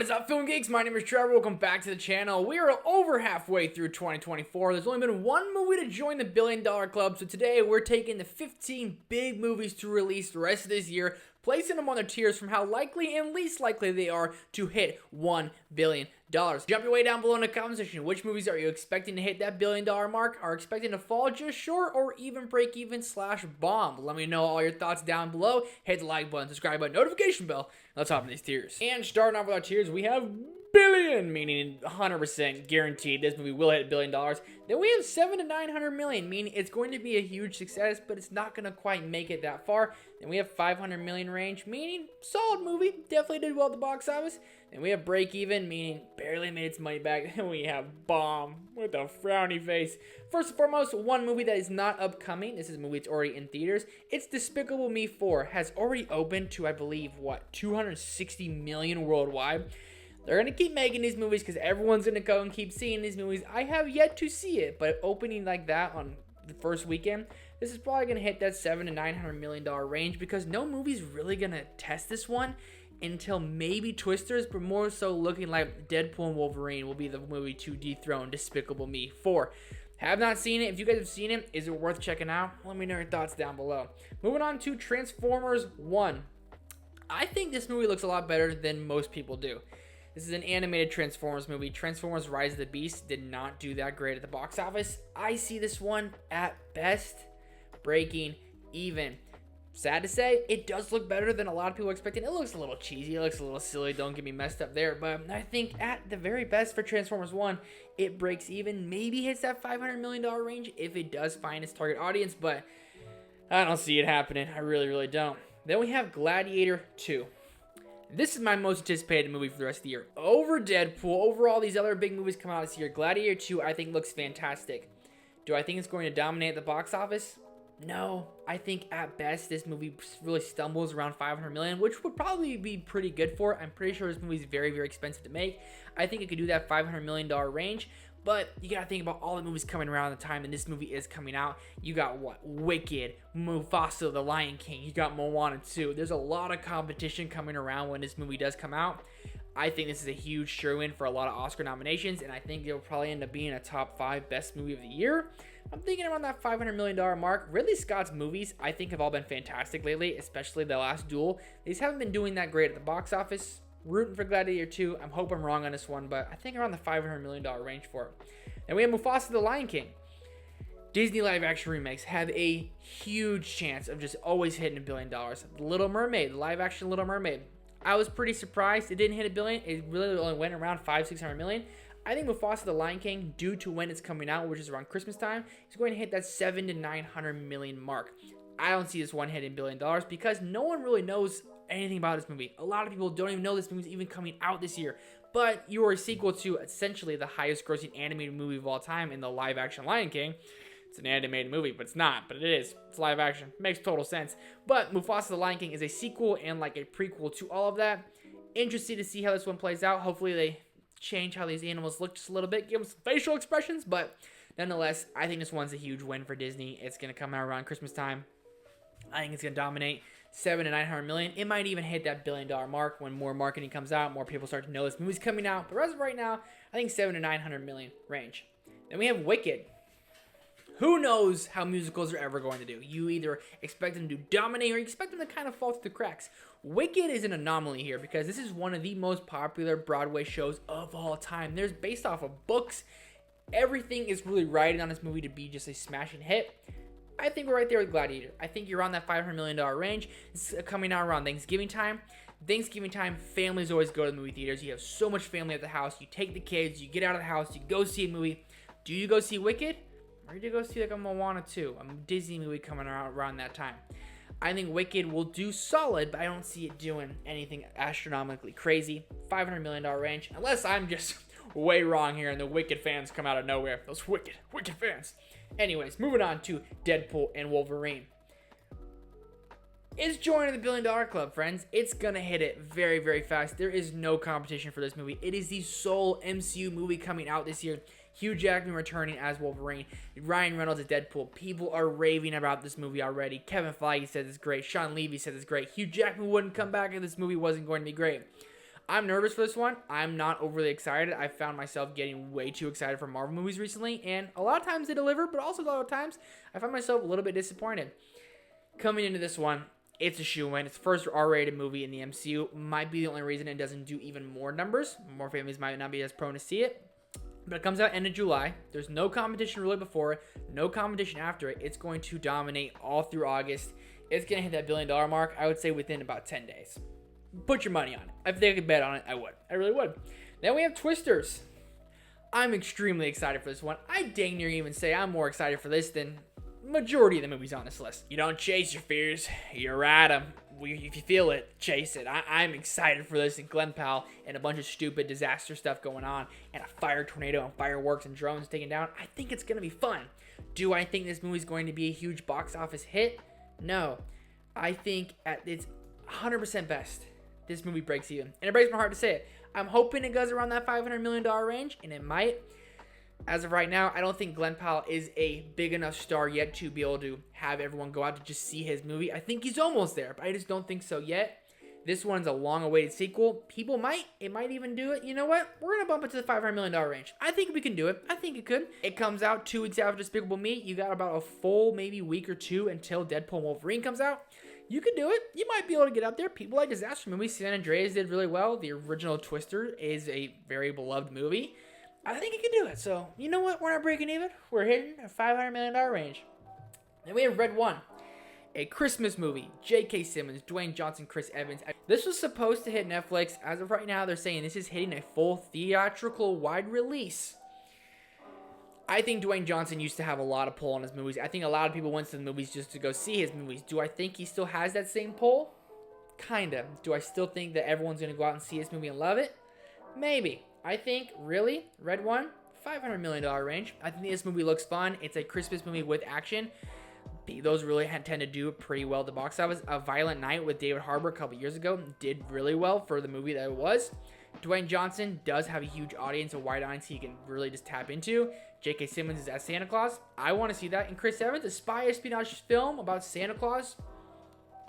What is up, Film Geeks? My name is Trevor. Welcome back to the channel. We are over halfway through 2024. There's only been one movie to join the $1 billion club, so today we're taking the 15 big movies to release the rest of this year, placing them on their tiers from how likely and least likely they are to hit $1 billion. Jump your way down below in the comment section. Which movies are you expecting to hit that $1 billion mark, are expecting to fall just short, or even break even / bomb? Let me know all your thoughts down below. Hit the like button, subscribe button, notification bell. Let's hop in these tiers. And starting off with our tiers, we have billion, meaning 100% guaranteed this movie will hit $1 billion. Then we have 700 to 900 million, meaning it's going to be a huge success, but it's not going to quite make it that far. Then we have 500 million range, meaning solid movie, definitely did well at the box office. Then we have break even, meaning barely made its money back. Then we have bomb with a frowny face. First and foremost, one movie that is not upcoming. This is a movie that's already in theaters. It's Despicable Me 4. Has already opened to, I believe, 260 million worldwide. They're going to keep making these movies because everyone's going to go and keep seeing these movies. I have yet to see it, but opening like that on the first weekend, this is probably going to hit that $700 to $900 million range because no movie's really going to test this one until maybe Twisters, but more so looking like Deadpool and Wolverine will be the movie to dethrone Despicable Me 4. Have not seen it. If you guys have seen it, is it worth checking out? Let me know your thoughts down below. Moving on to Transformers 1. I think this movie looks a lot better than most people do. This is an animated Transformers movie. Transformers Rise of the Beast did not do that great at the box office. I see this one at best breaking even. Sad to say, it does look better than a lot of people are expecting. It looks a little cheesy. It looks a little silly. Don't get me messed up there. But I think at the very best for Transformers 1, it breaks even. Maybe hits that $500 million range if it does find its target audience. But I don't see it happening. I really, really don't. Then we have Gladiator 2. This is my most anticipated movie for the rest of the year. Over Deadpool, over all these other big movies coming out this year, Gladiator 2 I think looks fantastic. Do I think it's going to dominate the box office? No. I think at best this movie really stumbles around 500 million, which would probably be pretty good for it. I'm pretty sure this movie is very, very expensive to make. I think it could do that $500 million range. But you gotta think about all the movies coming around the time and this movie is coming out. You got what? Wicked, Mufasa, The Lion King. You got Moana 2. There's a lot of competition coming around when this movie does come out. I think this is a huge sure win for a lot of Oscar nominations, and I think it'll probably end up being a top 5 best movie of the year. I'm thinking around that $500 million mark. Ridley Scott's movies, I think, have all been fantastic lately, especially The Last Duel. These haven't been doing that great at the box office. Rooting for Gladiator 2. I'm hoping I'm wrong on this one, but I think around the $500 million range for it. And we have Mufasa the Lion King. Disney live action remakes have a huge chance of just always hitting $1 billion. The Little Mermaid, the live action Little Mermaid. I was pretty surprised it didn't hit $1 billion. It really only went around $500-600 million. I think Mufasa the Lion King, due to when it's coming out, which is around Christmas time, is going to hit that $700 to $900 million mark. I don't see this one hitting $1 billion because no one really knows anything about this movie. A lot of people don't even know this movie is even coming out this year. But you are a sequel to essentially the highest grossing animated movie of all time in the live action Lion King. It's an animated movie, but it's not. But it is. It's live action. Makes total sense. But Mufasa the Lion King is a sequel and like a prequel to all of that. Interested to see how this one plays out. Hopefully they change how these animals look just a little bit. Give them some facial expressions. But nonetheless, I think this one's a huge win for Disney. It's going to come out around Christmas time. I think it's going to dominate. 700 to 900 million. It might even hit that $1 billion mark when more marketing comes out, more people start to know this movie's coming out. But as of right now, I think 700 to 900 million range. Then we have Wicked. Who knows how musicals are ever going to do? You either expect them to dominate or you expect them to kind of fall through the cracks. Wicked is an anomaly here because this is one of the most popular Broadway shows of all time. There's based off of books. Everything is really riding on this movie to be just a smashing hit. I think we're right there with Gladiator. I think you're on that $500 million range. It's coming out around Thanksgiving time. Thanksgiving time, families always go to the movie theaters. You have so much family at the house. You take the kids, you get out of the house, you go see a movie. Do you go see Wicked? Or do you go see like a Moana 2, a Disney movie coming out around that time? I think Wicked will do solid, but I don't see it doing anything astronomically crazy. $500 million range, unless I'm just way wrong here and the Wicked fans come out of nowhere. Those Wicked fans. Anyways, moving on to Deadpool and Wolverine. It's joining the $1 billion club, friends. It's gonna hit it very, very fast. There is no competition for this movie. It is the sole MCU movie coming out this year. Hugh Jackman returning as Wolverine. Ryan Reynolds as Deadpool. People are raving about this movie already. Kevin Feige says it's great. Sean Levy says it's great. Hugh Jackman wouldn't come back if this movie wasn't going to be great. I'm nervous for this one. I'm not overly excited. I found myself getting way too excited for Marvel movies recently, and a lot of times they deliver, but also a lot of times I find myself a little bit disappointed. Coming into this one, it's a shoo-in. It's the first R-rated movie in the MCU. Might be the only reason it doesn't do even more numbers. More families might not be as prone to see it. But it comes out end of July. There's no competition really before it. No competition after it. It's going to dominate all through August. It's going to hit that $1 billion mark, I would say, within about 10 days. Put your money on it. If they could bet on it, I would. I really would. Then we have Twisters. I'm extremely excited for this one. I dang near even say I'm more excited for this than majority of the movies on this list. You don't chase your fears. You ride them. If you feel it, chase it. I'm excited for this, and Glen Powell and a bunch of stupid disaster stuff going on, and a fire tornado and fireworks and drones taken down. I think it's going to be fun. Do I think this movie is going to be a huge box office hit? No. I think at its 100% best, this movie breaks even. And it breaks my heart to say it. I'm hoping it goes around that $500 million range, and it might. As of right now, I don't think Glen Powell is a big enough star yet to be able to have everyone go out to just see his movie. I think he's almost there, but I just don't think so yet. This one's a long-awaited sequel. It might even do it. You know what? We're going to bump it to the $500 million range. I think we can do it. I think it could. It comes out 2 weeks after Despicable Me. You got about a full, maybe week or two until Deadpool and Wolverine comes out. You could do it. You might be able to get out there. People like disaster movies. San Andreas did really well. The original Twister is a very beloved movie. I think it can do it. So, you know what? We're not breaking even. We're hitting a $500 million range. Then we have Red One, a Christmas movie. J.K. Simmons, Dwayne Johnson, Chris Evans. This was supposed to hit Netflix. As of right now, they're saying this is hitting a full theatrical wide release. I think Dwayne Johnson used to have a lot of pull on his movies. I think a lot of people went to the movies just to go see his movies. Do I think he still has that same pull? Kinda. Do I still think that everyone's going to go out and see his movie and love it? Maybe. I think, really, Red One, $500 million range. I think this movie looks fun. It's a Christmas movie with action. Those really tend to do pretty well at the box office. A Violent Night with David Harbour a couple years ago did really well for the movie that it was. Dwayne Johnson does have a huge audience, a wide audience he can really just tap into. J.K. Simmons is as Santa Claus. I want to see that. And Chris Evans, a spy espionage film about Santa Claus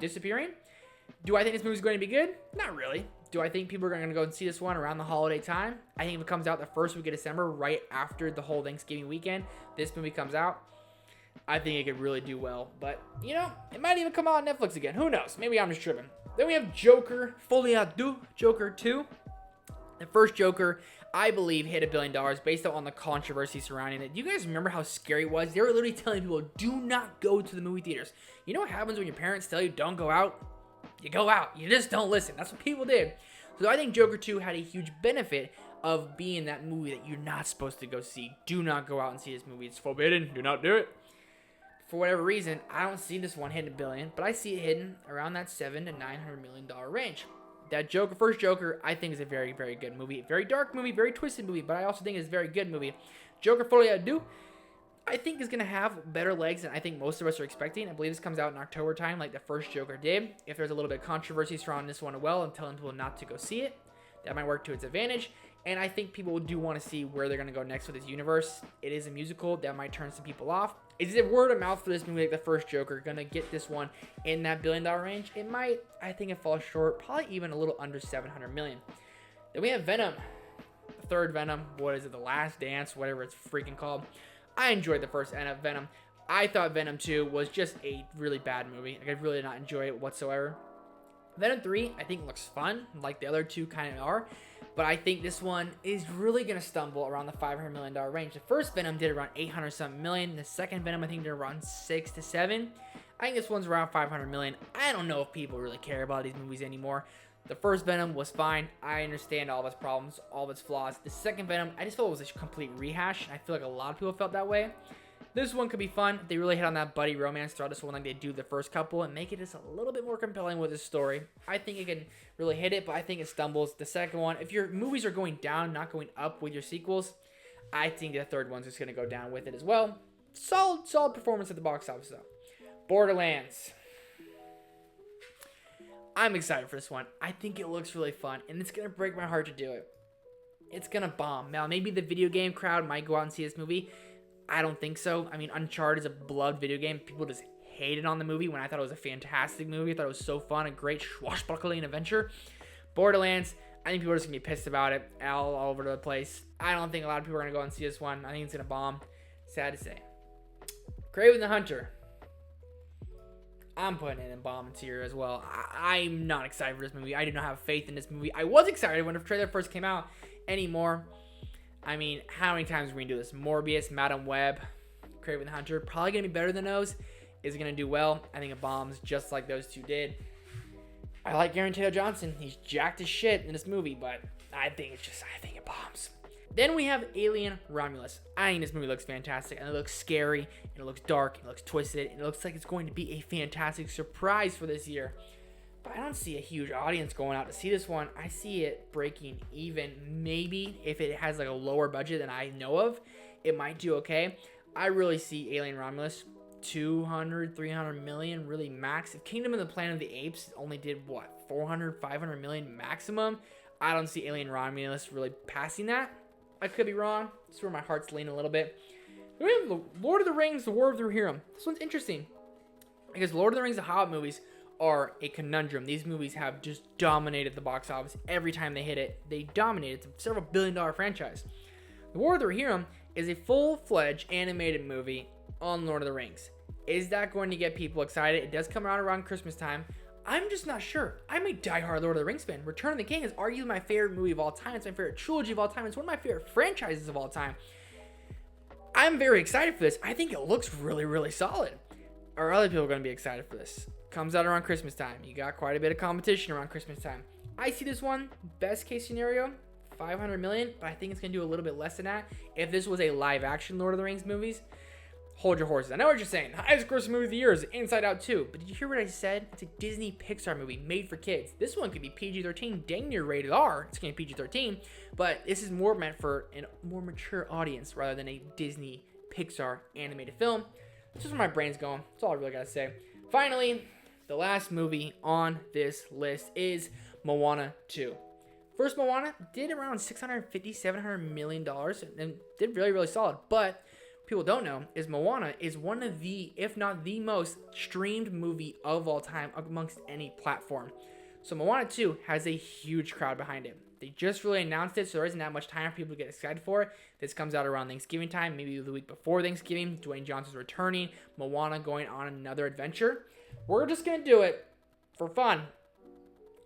disappearing. Do I think this movie's going to be good? Not really. Do I think people are going to go and see this one around the holiday time? I think if it comes out the first week of December, right after the whole Thanksgiving weekend, this movie comes out, I think it could really do well. But, you know, it might even come out on Netflix again. Who knows? Maybe I'm just tripping. Then we have Joker, Folie à Deux, Joker 2. The first Joker, I believe, hit $1 billion based on the controversy surrounding it. Do you guys remember how scary it was? They were literally telling people, do not go to the movie theaters. You know what happens when your parents tell you don't go out? You go out. You just don't listen. That's what people did. So I think Joker 2 had a huge benefit of being that movie that you're not supposed to go see. Do not go out and see this movie. It's forbidden. Do not do it. For whatever reason, I don't see this one hitting $1 billion, but I see it hitting around that $700 to $900 million range. That Joker, first Joker, I think is a very, very good movie. Very dark movie, very twisted movie, but I also think it's a very good movie. Joker Folie à Deux, I think is going to have better legs than I think most of us are expecting. I believe this comes out in October time like the first Joker did. If there's a little bit of controversy surrounding this one as well and telling people not to go see it, that might work to its advantage. And I think people do want to see where they're going to go next with this universe. It is a musical. That might turn some people off. Is it word of mouth for this movie like the first Joker going to get this one in that $1 billion range? It might. I think it falls short. Probably even a little under $700 million. Then we have Venom. The third Venom. What is it? The Last Dance. Whatever it's freaking called. I enjoyed the first Venom. I thought Venom 2 was just a really bad movie. Like, I really did not enjoy it whatsoever. Venom 3, I think, looks fun, like the other two kind of are. But I think this one is really going to stumble around the $500 million range. The first Venom did around $800-something million. The second Venom, I think, did around 6 to 7. I think this one's around $500 million. I don't know if people really care about these movies anymore. The first Venom was fine. I understand all of its problems, all of its flaws. The second Venom, I just felt it was a complete rehash. And I feel like a lot of people felt that way. This one could be fun. They really hit on that buddy romance throughout this one like they do the first couple and make it just a little bit more compelling with this story. I think it can really hit it, but I think it stumbles. The second one, if your movies are going down, not going up with your sequels, I think the third one's just going to go down with it as well. Solid performance at the box office, though. Borderlands. I'm excited for this one. I think it looks really fun, and it's going to break my heart to do it. It's going to bomb. Now, maybe the video game crowd might go out and see this movie. I don't think so. I mean, Uncharted is a beloved video game. People just hated on the movie when I thought it was a fantastic movie. I thought it was so fun, a great swashbuckling adventure. Borderlands, I think people are just going to be pissed about it all over the place. I don't think a lot of people are going to go and see this one. I think it's going to bomb. Sad to say. Kraven the Hunter. I'm putting it in bomb tier as well. I'm not excited for this movie. I do not have faith in this movie. I was excited when the trailer first came out. Anymore. I mean, how many times are we going to do this? Morbius, Madam Web, Kraven the Hunter. Probably going to be better than those. Is it going to do well? I think it bombs just like those two did. I like Aaron Taylor Johnson. He's jacked as shit in this movie, but I think it bombs. Then we have Alien Romulus. I think this movie looks fantastic, and it looks scary, and it looks dark, and it looks twisted, and it looks like it's going to be a fantastic surprise for this year. But I don't see a huge audience going out to see this one. I see it breaking even. Maybe if it has like a lower budget than I know of, it might do okay. I really see Alien Romulus 200, 300 million, really max. If Kingdom of the Planet of the Apes only did what, 400, 500 million maximum, I don't see Alien Romulus really passing that. I could be wrong. This is where my heart's leaning a little bit. We have the Lord of the Rings, The War of the Rohirrim. This one's interesting because Lord of the Rings, the Hobbit movies are a conundrum. These movies have just dominated the box office every time they hit it. They dominate. It's a several billion-dollar franchise. The War of the Rohirrim is a full-fledged animated movie on Lord of the Rings. Is that going to get people excited? It does come out around Christmas time. I'm just not sure. I'm a diehard Lord of the Rings fan. Return of the King is arguably my favorite movie of all time. It's my favorite trilogy of all time. It's one of my favorite franchises of all time. I'm very excited for this. I think it looks really, really solid. Are other people going to be excited for this? Comes out around Christmas time. You got quite a bit of competition around Christmas time. I see this one, best case scenario, 500 million, but I think it's going to do a little bit less than that. If this was a live action Lord of the Rings movies, hold your horses. I know what you're saying. Highest grossing movie of the year is Inside Out 2. But did you hear what I said? It's a Disney Pixar movie made for kids. This one could be PG-13, dang near rated R. It's going to be PG-13. But this is more meant for a more mature audience rather than a Disney Pixar animated film. That's just where my brain's going. That's all I really got to say. Finally, the last movie on this list is Moana 2. First Moana did around $650-700 million and did really, really solid. But people don't know is Moana is one of the, if not the most streamed movie of all time amongst any platform. So Moana 2 has a huge crowd behind it. They just really announced it, so there isn't that much time for people to get excited for it. This comes out around Thanksgiving time, maybe the week before Thanksgiving. Dwayne Johnson's returning, Moana going on another adventure. We're just going to do it for fun.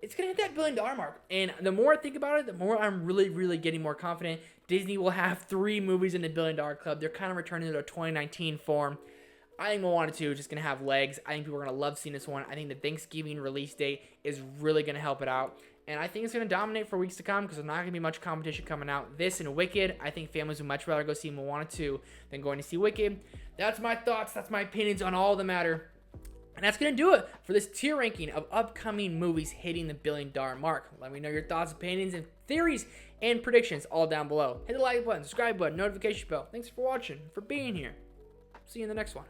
It's going to hit that $1 billion mark. And the more I think about it, the more I'm really, really getting more confident. Disney will have 3 movies in the $1 billion club. They're kind of returning to their 2019 form. I think Moana 2 is just going to have legs. I think people are going to love seeing this one. I think the Thanksgiving release date is really going to help it out. And I think it's going to dominate for weeks to come because there's not going to be much competition coming out. This and Wicked, I think families would much rather go see Moana 2 than going to see Wicked. That's my thoughts. That's my opinions on all the matter. And that's going to do it for this tier ranking of upcoming movies hitting the $1 billion mark. Let me know your thoughts, opinions, and theories and predictions all down below. Hit the like button, subscribe button, notification bell. Thanks for watching, for being here. See you in the next one.